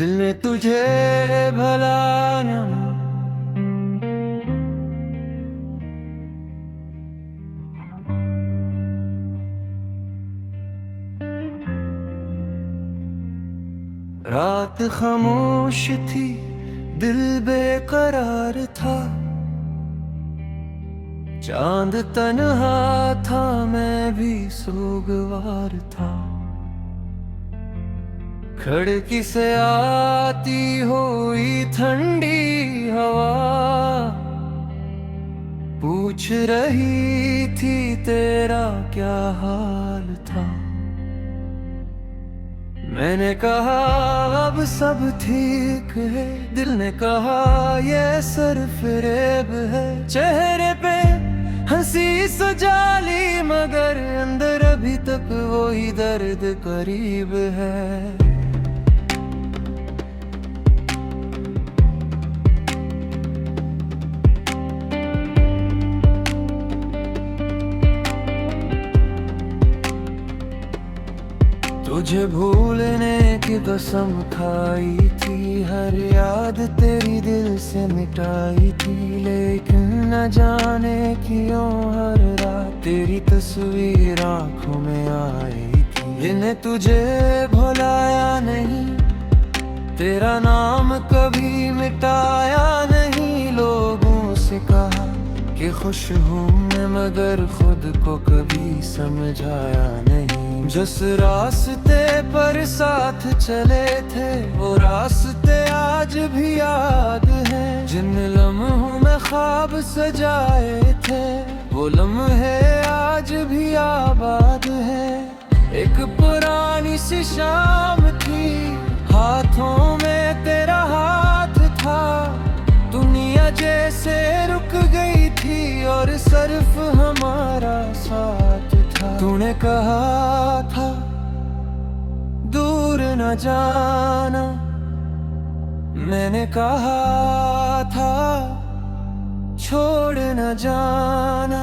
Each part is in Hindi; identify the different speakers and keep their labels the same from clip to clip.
Speaker 1: दिल ने तुझे भला न रात खामोश थी, दिल बेकरार था, चांद तन्हा था, मैं भी सोगवार था। खिड़की से आती हुई ठंडी हवा पूछ रही थी तेरा क्या हाल था। मैंने कहा अब सब ठीक है, दिल ने कहा ये सिर्फ फ़रेब है। चेहरे पे हंसी सजा ली मगर अंदर अभी तक वही दर्द करीब है। तुझे भूलने की कसम खाई थी, हर याद तेरी दिल से मिटाई थी, लेकिन न जाने क्यों हर रात तेरी तस्वीर आंखों में आई थी। इन्हें तुझे भुलाया नहीं, तेरा नाम कभी मिटाया नहीं। लोगों से कहा कि खुश हूँ मैं मगर खुद को कभी समझाया नहीं। जिस रास्ते पर साथ चले थे वो रास्ते आज भी याद है। जिन लम्हों में ख्वाब सजाए थे वो लम्हे आज भी आबाद है। एक पुरानी सी शाम थी, हाथों में तेरा हाथ था, दुनिया जैसे रुक गई थी और सिर्फ हमारा साथ था। तूने कहा था दूर न जाना, मैंने कहा था छोड़ न जाना।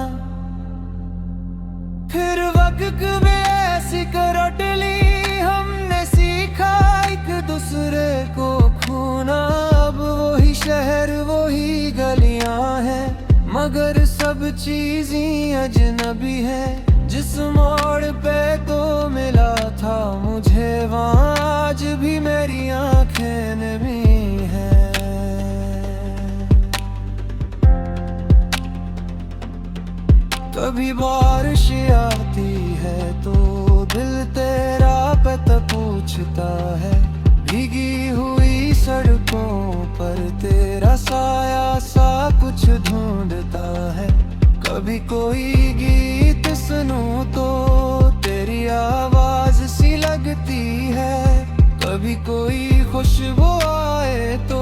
Speaker 1: फिर वक्त में ऐसी करवट ली, हमने सीखा एक दूसरे को खोना। अब वही शहर वही गलियां हैं मगर सब चीजें अजनबी है। जिस मोड़ पे तो मिला था मुझे वहाँ आज भी मेरी आंखें नमी है। कभी बारिश आती है तो दिल तेरा पता पूछता है, भीगी हुई सड़कों पर तेरा साया सा कुछ ढूंढता है। कभी कोई गीत सुनूं तो तेरी आवाज सी लगती है, कभी कोई खुशबू आए तो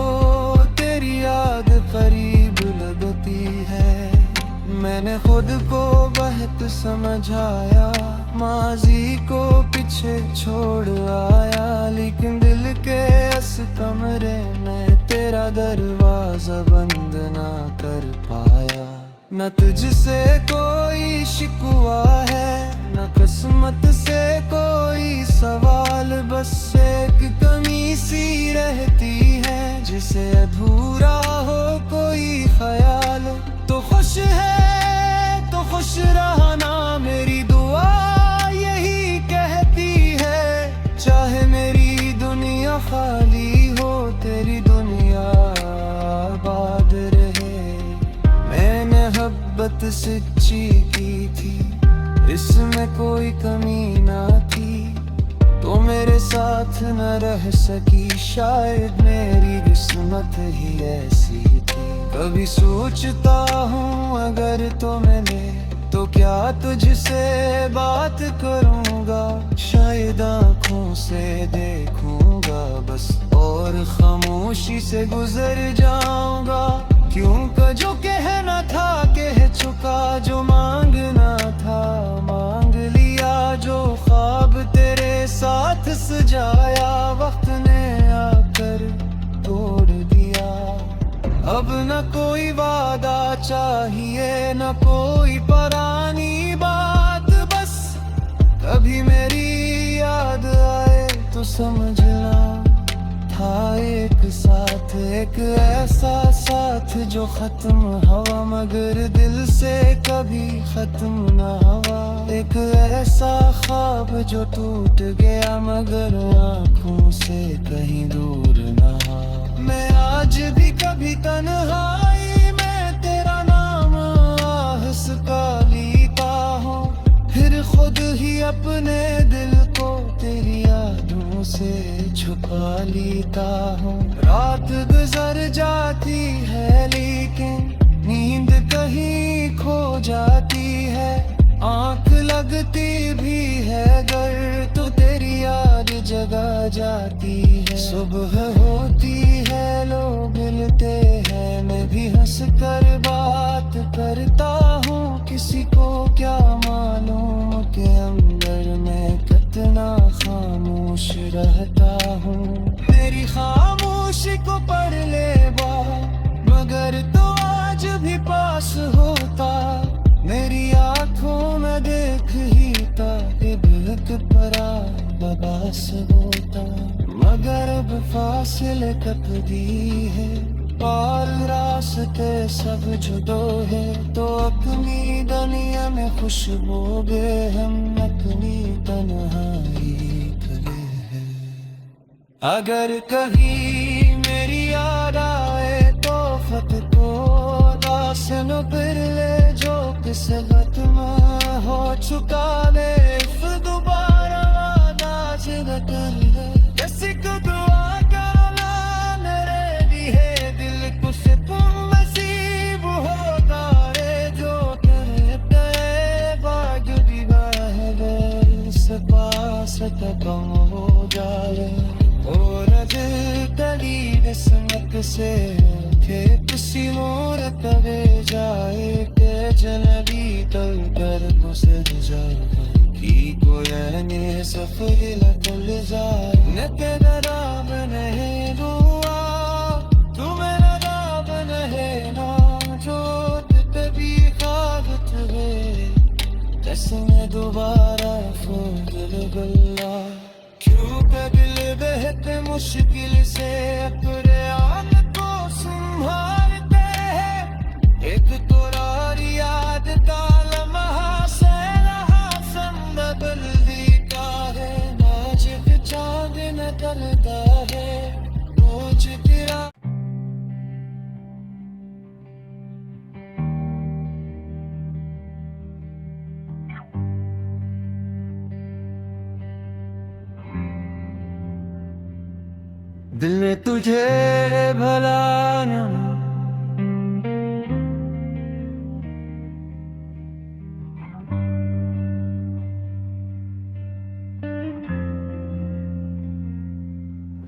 Speaker 1: तेरी याद करीब लगती है। मैंने खुद को बहुत समझाया, माजी को पीछे छोड़ आया, लेकिन दिल के इस कमरे में तेरा दरवाजा बंद ना कर पाया। न तुझसे कोई शिकवा है न किस्मत से कोई सवाल, बस एक कमी सी रहती है जिसे अधूरा हो कोई ख्याल। तो खुश है तो खुश रहना मेरी दुआ यही कहती है, चाहे मेरी दुनिया खाली हो तेरी दुनिया आबाद रहे। मैंने मोहब्बत सच्ची की थी, इसमें कोई कमी ना थी, तो मेरे साथ न रह सकी, शायद मेरी किस्मत ही ऐसी थी। कभी सोचता हूँ अगर तो मिले तो क्या तुझसे बात करूँगा, शायद आँखों से देखूँगा बस और खामोशी से गुजर जाऊँगा। क्यों जो कहना था कह चुका, जो मांगना था मांग लिया, जो ख्वाब तेरे साथ सजाया वक्त ने आकर तोड़ दिया। अब न कोई वादा चाहिए न कोई पुरानी बात, बस कभी मेरी याद आए तो समझना था था एक साथ, एक ऐसा साथ जो खत्म हवा मगर दिल से कभी खत्म ना हुआ। एक ऐसा ख्वाब जो टूट गया मगर आँखों से कहीं दूर ना। मैं आज भी कभी तन्हाई में तेरा नाम आहस का लीता हूँ, फिर खुद ही अपने दिल को तेरी यादों से छुपा लेता हूँ। रात गुजर जाती है लेकिन नींद कहीं खो जाती है, आँख लगती भी है गर तो तेरी याद जगा जाती है। सुबह होती है लोग मिलते हैं, मैं भी हंस कर बात करता हूँ, किसी को क्या मालूम के अंदर मैं कितना खामोश रहता हूँ। तेरी खामोशी को पढ़ ले मगर तो आज भी पास होता, मेरी आँखों में देख ही था दिलक परा बबास होता। मगर अब फासिले कब दी है और रास्ते सब जुदो है, तो अपनी दुनिया में खुशबू गए हम अपनी तन्हाई खड़े हैं। अगर कहीं मेरी याद आए तो फत को दासन फिर ले जो किस खत्म हो चुका ले, फिर दोबारा वादा जिद कर ले। जैसे को दुआ करना मेरे लिए दिल को से तुम नसीब होता है, जो तेरे गए भाग्य विवाह है से पास कम हो जाए। और दिल तली समक से खेत सी मोर कवे जाए के जनबी तल कर गुजर जाए की कोई सफर लटल जाए। न तेरा राम नहीं दुआ तुम्हें राम नहीं ना, जो तभी खागत है जैसे मैं दोबारा फूल गल्ला। क्यों दिल बहते मुश्किल से अपने आन को संभालते हैं, एक तो रारी याद का लम्हा से रहा संग बदलती का है, नाजुक चांद निकलता है रोज गिरा। दिल ने तुझे भला न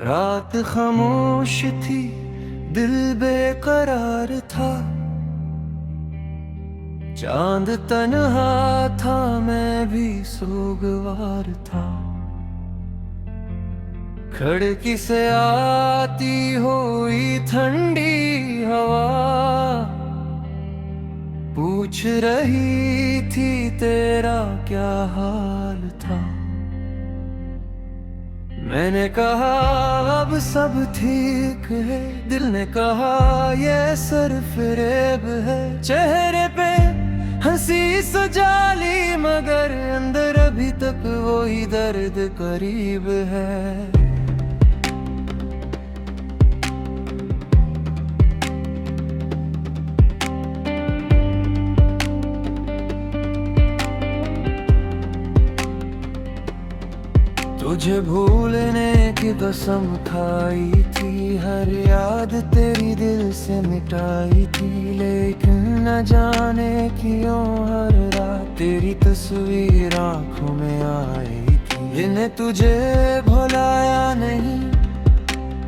Speaker 1: रात खामोश थी दिल बेकरार था, चांद तन्हा था मैं भी सोगवार था। खिड़की से आती हुई ठंडी हवा पूछ रही थी तेरा क्या हाल था। मैंने कहा अब सब ठीक है, दिल ने कहा ये सरफरेब है। चेहरे पे हंसी सजा ली मगर अंदर अभी तक वही दर्द करीब है। तुझे भूलने की कसम खाई थी, हर याद तेरी दिल से मिटाई थी, लेकिन न जाने क्यों हर रात तेरी तस्वीर आंखों में आई थी। इन्हें तुझे भुलाया नहीं,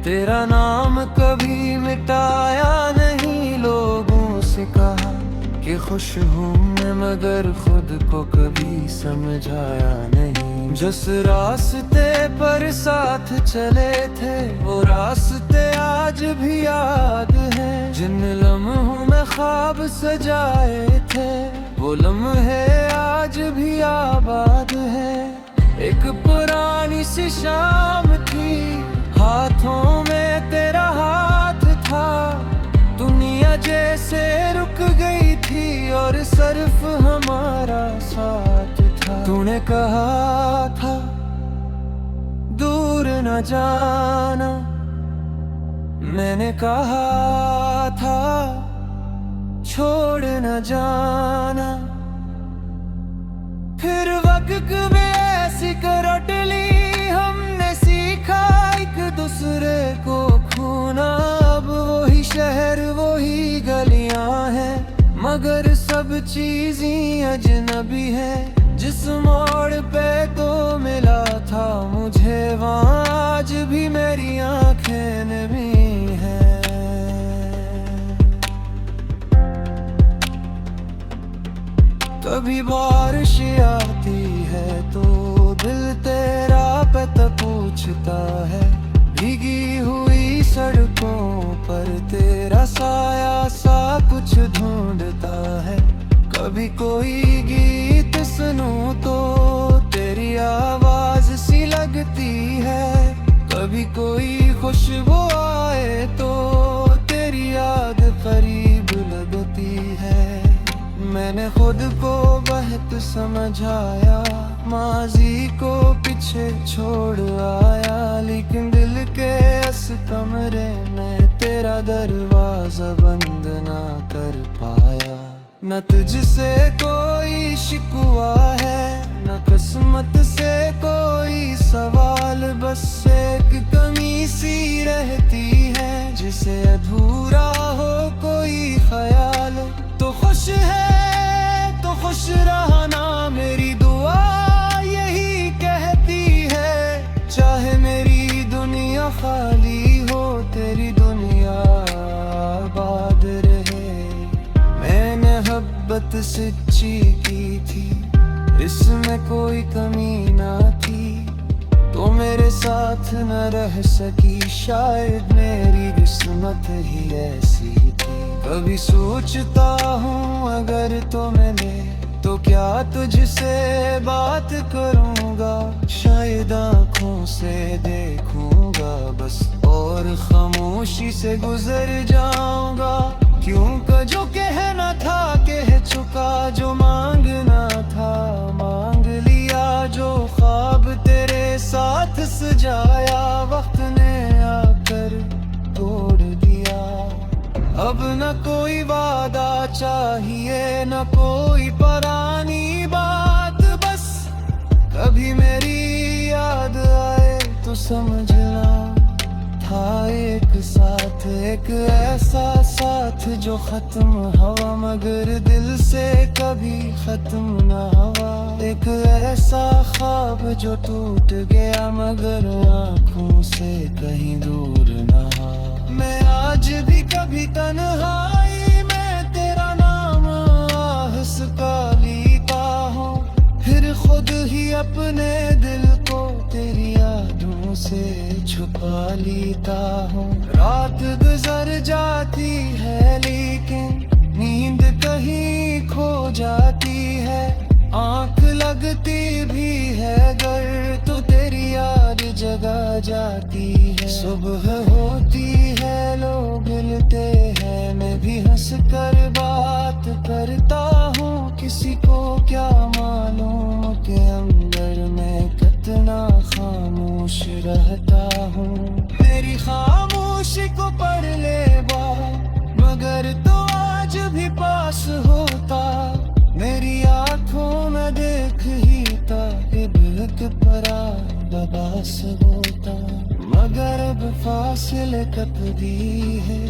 Speaker 1: तेरा नाम कभी मिटाया नहीं। लोगों से कहा कि खुश हूँ मैं मगर खुद को कभी समझाया नहीं। जिस रास्ते पर साथ चले थे वो रास्ते आज भी याद हैं। जिन लम्हों में ख्वाब सजाए थे वो लम्हे आज भी आबाद हैं। एक पुरानी सी शाम थी हाथों में तेरा हाथ था, दुनिया जैसे रुक गई थी और सिर्फ हमारा साथ था। तूने कहा था दूर न जाना, मैंने कहा था छोड़ न जाना। फिर वक्त में ऐसी करवट ली, हमने सीखा एक दूसरे को खोना। अब वही शहर वही गलियां हैं, मगर सब चीजें अजनबी हैं। जिस मोड़ पे तो मिला था मुझे, वहाँ आज भी मेरी आंखें नमी हैं। कभी बारिश आती है तो दिल तेरा पता पूछता है, भीगी हुई सड़कों पर तेरा साया सा कुछ ढूंढता है। कभी कोई गीत सुनूं तो तेरी आवाज सी लगती है, कभी कोई खुशबू आए तो तेरी याद करीब लगती है। मैंने खुद को बहुत समझाया, माजी को पीछे छोड़ आया, लेकिन दिल के इस कमरे में तेरा दरवाजा बंद ना कर पाया। न तुझसे कोई शिकवा है, न किस्मत से कोई सवाल, बस एक कमी सी रहती है जिसे अधूरा हो कोई ख्याल। तो खुश है तो खुश रहना, मेरी दुआ यही कहती है। चाहे मेरी दुनिया खाली हो, तेरी दुनिया आबाद रहे। मैंने मोहब्बत सच्ची की थी, इसमें कोई कमी ना थी, तो मेरे साथ न रह सकी, शायद मेरी किस्मत ही ऐसी थी। कभी सोचता हूँ अगर तो मिले तो क्या तुझसे बात करूँगा, शायद आँखों से देखूँगा बस और खामोशी से गुजर जाऊँगा। क्यों का जो कहना था कह चुका, जो मांगना था मांग लिया, जो ख्वाब तेरे साथ सजाया वक्त ने आकर तोड़ दिया। अब न कोई वादा चाहिए न कोई पुरानी बात, बस कभी मेरी याद आए तो समझना था एक साथ, एक ऐसा साथ जो खत्म हुआ मगर दिल से कभी खत्म ना हुआ। एक ऐसा ख्वाब जो टूट गया मगर आँखों से कहीं दूर ना हुआ। मैं आज भी कभी तन्हाई में तेरा नाम आहस का लेता हूँ, फिर खुद ही अपने दिल को तेरी यादों से छुपा लेता हूँ। रात गुजर जाती है लेकिन नींद कहीं खो जाती है, आँख लगती भी है गर तो तेरी याद जगा जाती है। सुबह होती है लोग मिलते हैं, मैं भी हंस कर बात करता हूँ, किसी को क्या मालूम के अंदर मैं कितना खामोश रहता हूँ। मेरी खामोशी को पढ़ ले बात, मगर तो आज भी पास होता, मेरी आँखों में देख ही था एक परा बबास होता। मगर अब फासिले कब दी है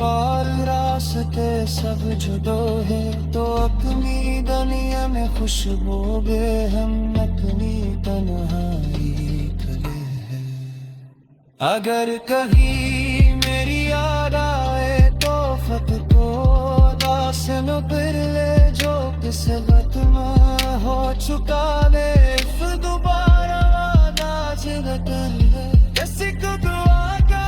Speaker 1: और रास्ते सब जुदो है, तो अपनी दुनिया में खुशबू हम अपनी तन्हाई खड़े हैं। अगर कहीं मेरी याद आए तो फत को दासन फिर ले, जो किस्मत में हो चुका ले फिर दोबारा वादा जिद कर ले। किसी को दुआ का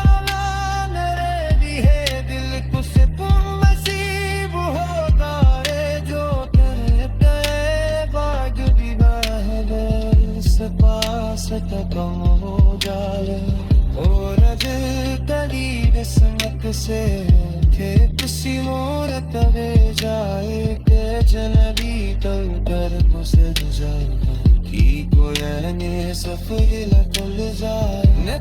Speaker 1: मेरे भी है दिल को से तुम नसीब होगा रे, जो तेरे पे बाग भी है से पास तक हो जाए और से थे किसी मोर तवे जाए के जनबी तो डर मुझे जाए की कोई ने सफर लटल जाए न